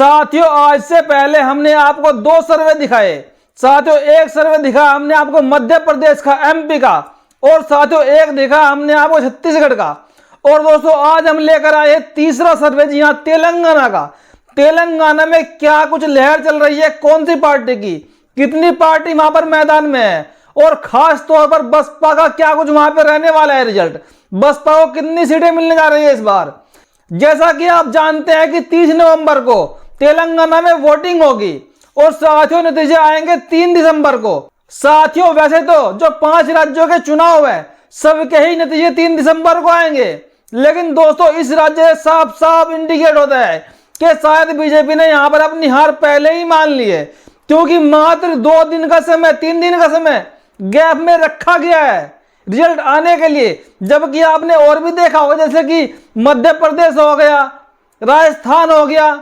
साथियों आज से पहले हमने आपको 2 सर्वे दिखाए। साथियों एक सर्वे दिखा हमने आपको मध्य प्रदेश का, एमपी का, और साथियों एक दिखा हमने आपको छत्तीसगढ़ का। और दोस्तों आज हम लेकर आए तीसरा सर्वे, जी हाँ, तेलंगाना का। तेलंगाना में क्या कुछ लहर चल रही है, कौन सी पार्टी की, कितनी पार्टी वहां पर मैदान में है, और खास तौर पर बसपा का क्या कुछ वहां पर रहने वाला है रिजल्ट, बसपा को कितनी सीटें मिलने जा रही है इस बार। जैसा कि आप जानते हैं कि 30 नवंबर को तेलंगाना में वोटिंग होगी और साथियों नतीजे आएंगे 3 दिसंबर को। साथियों वैसे तो जो 5 राज्यों के चुनाव है सबके ही नतीजे 3 दिसंबर को आएंगे, लेकिन दोस्तों इस राज्य से साफ साफ इंडिकेट होता है कि शायद बीजेपी ने यहां पर अपनी हार पहले ही मान ली है, क्योंकि मात्र 2 दिन का समय, 3 दिन का समय गैप में रखा गया है रिजल्ट आने के लिए। जबकि आपने और भी देखा होगा, जैसे कि मध्य प्रदेश हो गया, राजस्थान हो गया,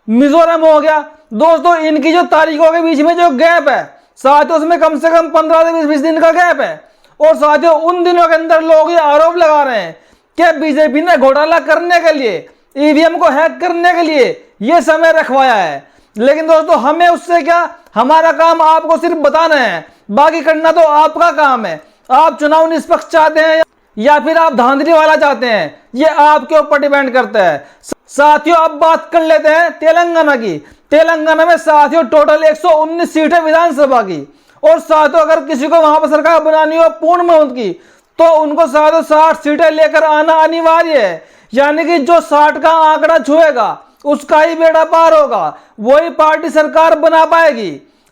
मिजोरम हो गया। दोस्तों इनकी जो तारीखों के बीच में जो गैप है साथियों, उसमें कम से कम 15 से 20 दिन का गैप है। और साथियों उन दिनों के अंदर लोग ये आरोप लगा रहे हैं कि बीजेपी ने घोटाला करने के लिए, ईवीएम को हैक करने के लिए ये समय रखवाया है। लेकिन दोस्तों हमें उससे क्या, हमारा काम आपको सिर्फ बताना है, बाकी करना तो आपका काम है। आप चुनाव निष्पक्ष चाहते हैं या फिर आप धांधली वाला चाहते हैं, ये आपके ऊपर डिपेंड करता है। साथियों अब बात कर लेते हैं तेलंगाना की। तेलंगाना में साथियों टोटल 119 सीटें विधानसभा की, और साथियों अगर किसी को वहां पर सरकार बनानी हो पूर्ण बहुमत की, तो उनको साथियों 60 सीटें लेकर आना अनिवार्य है। यानी कि जो 60 का आंकड़ा छुएगा उसका ही बेड़ा पार होगा, वही पार्टी सरकार बना पाएगी।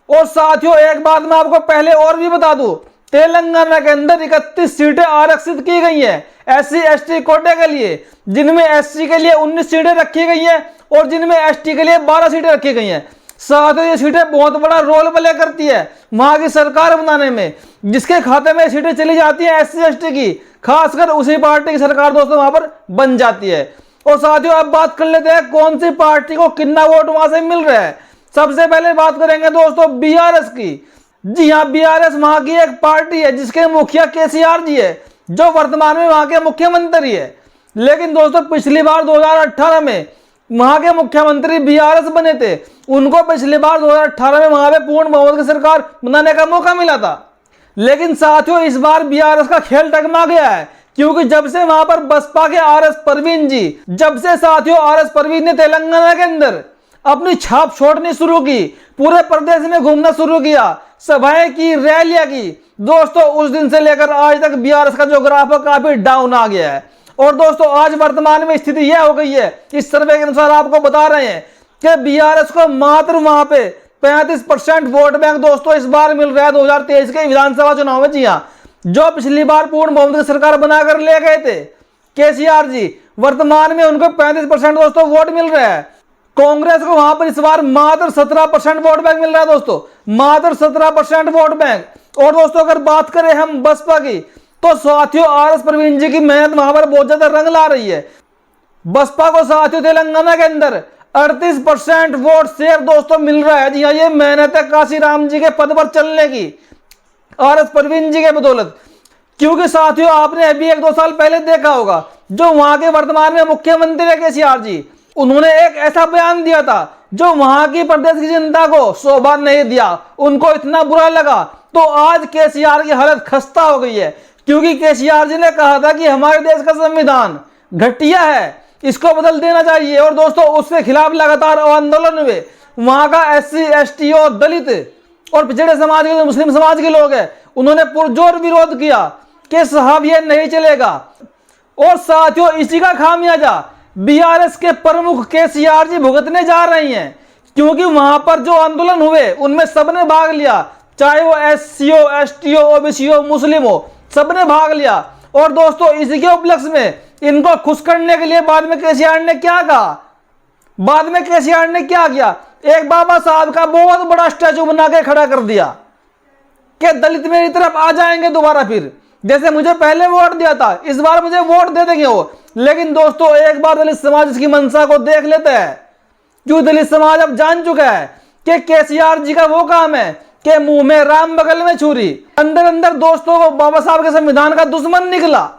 और साथियों एक बात मैं आपको पहले और भी बता दूं, तेलंगाना के अंदर 31 सीटें आरक्षित की गई हैं SC ST कोटे के लिए, जिनमें SC के लिए 19 सीटें रखी गई हैं और जिनमें ST के लिए 12 सीटें रखी गई हैं। साथियों ये सीटें बहुत बड़ा रोल प्ले करती है वहां की सरकार बनाने में। जिसके खाते में सीटें चली जाती है SC ST की, खासकर उसी पार्टी की सरकार दोस्तों वहां पर बन जाती है। और साथियों अब बात कर लेते हैं कौन सी पार्टी को कितना वोट वहां से मिल रहा है। सबसे पहले बात करेंगे दोस्तों BRS की। जी हाँ, BRS वहां की एक पार्टी है जिसके मुखिया KCR जी है, जो वर्तमान में वहां के मुख्यमंत्री है। लेकिन दोस्तों पिछली बार 2018 में वहां के मुख्यमंत्री BRS बने थे, उनको पिछली बार 2018 में वहां पे पूर्ण बहुमत की सरकार बनाने का मौका मिला था। लेकिन साथियों इस बार BRS का खेल टगमा गया है, क्योंकि जब से वहां पर बसपा के RS परवीन जी, जब से साथियों RS परवीन ने तेलंगाना के अंदर अपनी छाप छोड़नी शुरू की, पूरे प्रदेश में घूमना शुरू किया, सभाएं की, रैलियां की, दोस्तों उस दिन से लेकर आज तक BRS का जो ग्राफ है काफी डाउन आ गया है। और दोस्तों आज वर्तमान में स्थिति यह हो गई है, इस सर्वे के अनुसार आपको बता रहे हैं कि BRS को मात्र वहां पे 35% वोट बैंक दोस्तों इस बार मिल रहा है 2023 के विधानसभा चुनाव में। जी हाँ, जो पिछली बार पूर्ण बहुमत की सरकार बनाकर ले गए थे KCR जी, वर्तमान में उनको 35% दोस्तों वोट मिल रहा है। कांग्रेस को वहां पर इस बार मात्र 17% वोट बैंक मिल रहा है दोस्तों, मात्र 17% वोट बैंक। और दोस्तों अगर बात करें हम बसपा की, तो साथियों RS परवीन जी की मेहनत वहां पर बहुत ज्यादा रंग ला रही है। बसपा को साथियों तेलंगाना के अंदर 38% वोट शेयर दोस्तों मिल रहा है। जी हाँ, ये मेहनत है काशीराम जी के पद पर चलने की, RS परवीन जी के बदौलत। क्योंकि साथियों आपने अभी 1-2 साल पहले देखा होगा, जो वहां के वर्तमान में मुख्यमंत्री है KCR जी, उन्होंने एक ऐसा बयान दिया था जो वहां की प्रदेश की जनता को शोभा नहीं दिया, उनको इतना बुरा लगा। तो आज KCR की हालत खस्ता हो गई है, क्योंकि KCR जी ने कहा था कि हमारे देश का संविधान घटिया है, इसको बदल देना चाहिए। और दोस्तों उसके खिलाफ लगातार आंदोलन हुए। वहां का SC ST और दलित और पिछड़े समाज के, मुस्लिम समाज के लोग हैं, उन्होंने पुरजोर विरोध किया कि साहब ये नहीं चलेगा। और साथियों इसी का खामियाजा BRS के प्रमुख KCR जी भुगतने जा रही हैं, क्योंकि वहां पर जो आंदोलन हुए उनमें सबने भाग लिया, चाहे वो SC हो, ST हो, OBC हो, मुस्लिम हो, सबने भाग लिया। और दोस्तों इसी के उपलक्ष्य में इनको खुश करने के लिए बाद में KCR ने क्या कहा, बाद में KCR ने क्या किया, एक बाबा साहब का बहुत बड़ा स्टैचू बना के खड़ा कर दिया कि दलित मेरी तरफ आ जाएंगे दोबारा, फिर जैसे मुझे पहले वोट दिया था इस बार मुझे वोट दे देंगे वो। लेकिन दोस्तों एक बार दलित समाज इसकी मंशा को देख लेते हैं, क्यों दलित समाज अब जान चुका है कि KCR जी का वो काम है कि मुंह में राम बगल में छुरी, अंदर अंदर दोस्तों को बाबा साहब के संविधान का दुश्मन निकला।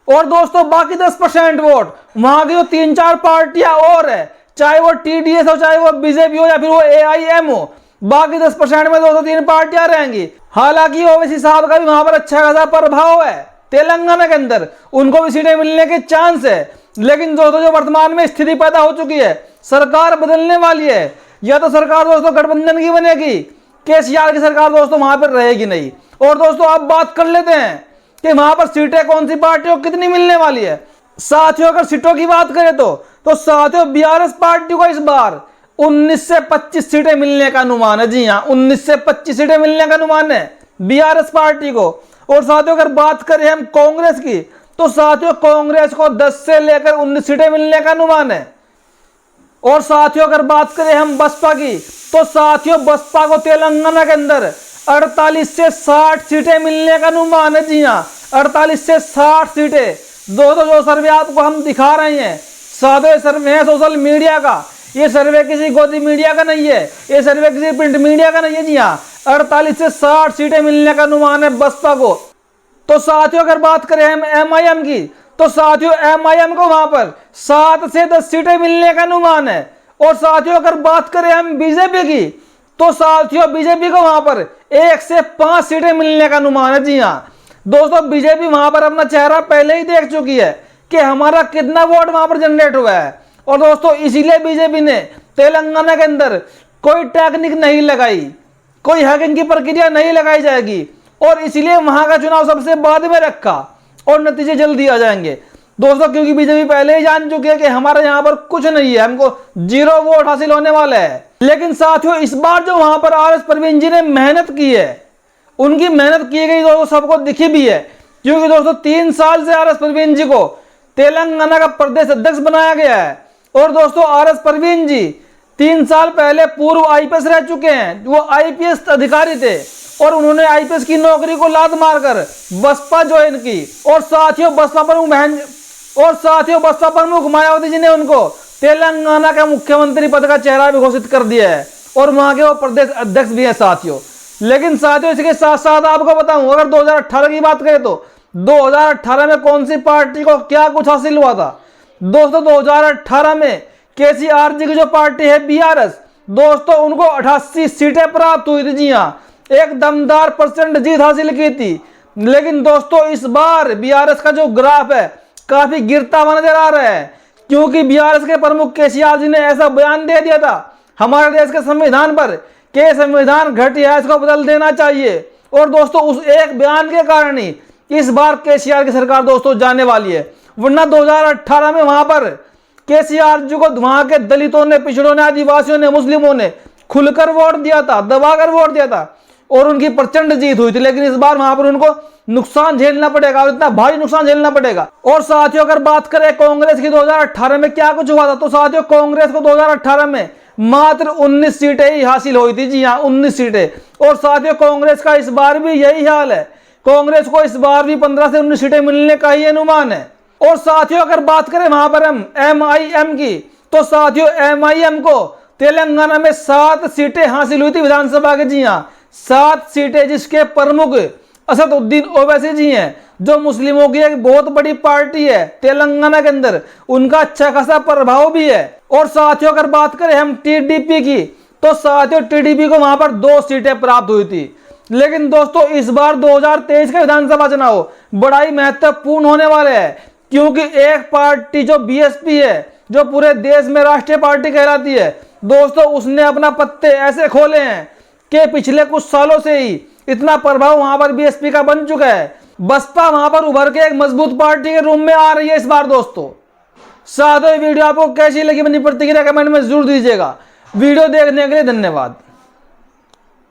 और दोस्तों बाकी 10% वोट वहां की जो 3-4 पार्टियां और है, चाहे वो TDS हो, चाहे वो बीजेपी हो, या फिर वो AIM हो। बाकी 10% में 203 पार्टियां रहेंगी। हालांकि ओवैसी साहब का भी वहां पर अच्छा खासा प्रभाव है तेलंगाना के अंदर, उनको भी सीटें मिलने के चांस है। लेकिन दोस्तों जो वर्तमान में स्थिति पैदा हो चुकी है, सरकार बदलने वाली है। या तो सरकार दोस्तों गठबंधन की बनेगी, केसीआर की सरकार दोस्तों वहां पर रहेगी नहीं। और दोस्तों अब बात कर लेते हैं कि वहां पर सीटें कौन सी पार्टियों को कितनी मिलने वाली है। साथियों अगर सीटों की बात करें तो साथियों BRS पार्टी को इस बार 19 से 25 सीटें मिलने का अनुमान है। जी हाँ, 19 से 25 सीटें मिलने का अनुमान है BRS पार्टी को। और साथियों अगर बात करें हम कांग्रेस की तो साथियों कांग्रेस को 10 से लेकर 19 सीटें मिलने का अनुमान है। और साथियों अगर बात करें हम बसपा की तो साथियों बसपा को तेलंगाना के अंदर 48 से 60 सीटें मिलने का अनुमान है। जी हाँ, 48 से 60 सीटें। दोस्तों जो सर्वे आपको हम दिखा रहे हैं, सादे सर्वे है सोशल मीडिया का, ये सर्वे किसी गोदी मीडिया का नहीं है, ये सर्वे किसी प्रिंट मीडिया का नहीं है। जी हाँ, 48 से 60 सीटें मिलने का अनुमान है बसपा को। तो साथियों अगर बात करें हम MIM की तो साथियों MIM को वहां पर 7 से 10 सीटें मिलने का अनुमान है। और साथियों अगर बात करें हम बीजेपी की तो साथियों बीजेपी को वहां पर 1 से 5 सीटें मिलने का अनुमान है। जी हाँ दोस्तों, बीजेपी वहां पर अपना चेहरा पहले ही देख चुकी है कि हमारा कितना वोट वहां पर जनरेट हुआ है। और दोस्तों इसीलिए बीजेपी ने तेलंगाना के अंदर कोई टेक्निक नहीं लगाई, कोई हैकिंग की प्रक्रिया नहीं लगाई जाएगी, और इसीलिए वहां का चुनाव सबसे बाद में रखा और नतीजे जल्दी आ जाएंगे दोस्तों, क्योंकि बीजेपी पहले ही जान चुकी है कि हमारे यहाँ पर कुछ नहीं है, हमको 0 वोट हासिल होने वाला है। लेकिन साथियों इस बार जो वहां पर RS प्रवीण जी ने मेहनत की है, उनकी मेहनत की गई दोस्तों सबको दिखी भी है। क्योंकि दोस्तों 3 साल से RS प्रवीण जी को तेलंगाना का प्रदेश अध्यक्ष बनाया गया है। और दोस्तों RS प्रवीण जी 3 साल पहले पूर्व IPS रह चुके हैं, वो IPS अधिकारी थे और उन्होंने IPS की नौकरी को लात मारकर बसपा ज्वाइन की। और साथियों बसपा प्रमुख मायावती जी ने उनको तेलंगाना का मुख्यमंत्री पद का चेहरा भी घोषित कर दिया है और वहां के वो प्रदेश अध्यक्ष भी हैं साथियों। लेकिन साथियों इसके साथ साथ आपको बताऊं, अगर 2018 की बात करें तो 2018 में कौन सी पार्टी को क्या कुछ हासिल हुआ था। दोस्तों 2018 में केसीआर जी की जो पार्टी है BRS, दोस्तों उनको 88 सीटें प्राप्त हुई थी। जी हाँ, एक दमदार % जीत हासिल की थी। लेकिन दोस्तों इस बार BRS का जो ग्राफ है काफी गिरता हुआ नजर आ रहा है, क्योंकि BRS के प्रमुख केसीआर जी ने ऐसा बयान दे दिया था हमारे देश के संविधान पर कि संविधान घटिया है, इसको बदल देना चाहिए। और दोस्तों उस एक बयान के कारण ही इस बार केसीआर की सरकार दोस्तों जाने वाली है। वरना 2018 में वहां पर केसीआर जी को वहां के दलितों ने, पिछड़ों ने, आदिवासियों ने, मुस्लिमों ने खुलकर वोट दिया था, दबाकर वोट दिया था और उनकी प्रचंड जीत हुई थी। लेकिन इस बार वहां पर उनको नुकसान झेलना पड़ेगा और इतना भारी नुकसान झेलना पड़ेगा। और साथियों अगर बात करें कांग्रेस की 2018 में क्या कुछ हुआ था, तो साथियों कांग्रेस को 2018 में मात्र 19 सीटें ही हासिल हुई थी। जी हाँ, 19 सीटें। और साथियों कांग्रेस का इस बार भी यही हाल है, कांग्रेस को इस बार भी 15 से 19 सीटें मिलने का ही अनुमान है। और साथियों अगर बात करें वहां पर हम MIM की तो साथियों MIM को तेलंगाना में 7 सीटें हासिल हुई थी विधानसभा के। जी हाँ, 7 सीटें, जिसके प्रमुख असदुद्दीन ओवैसी जी हैं, जो मुस्लिमों की एक बहुत बड़ी पार्टी है तेलंगाना के अंदर, उनका अच्छा खासा प्रभाव भी है। और साथियों अगर बात करें हम TDP की तो साथियों TDP को वहां पर 2 सीटें प्राप्त हुई थी। लेकिन दोस्तों इस बार 2023 के विधानसभा चुनाव बड़ा ही महत्वपूर्ण होने वाले हैं, क्योंकि एक पार्टी जो BSP है, जो पूरे देश में राष्ट्रीय पार्टी कहलाती है दोस्तों, उसने अपना पत्ते ऐसे खोले हैं कि पिछले कुछ सालों से ही इतना प्रभाव वहां पर BSP का बन चुका है। बसपा वहां पर उभर के एक मजबूत पार्टी के रूप में आ रही है इस बार दोस्तों। साथियों वीडियो आपको कैसी लगी अपनी प्रतिक्रिया कमेंट में जरूर दीजिएगा। वीडियो देखने के लिए धन्यवाद।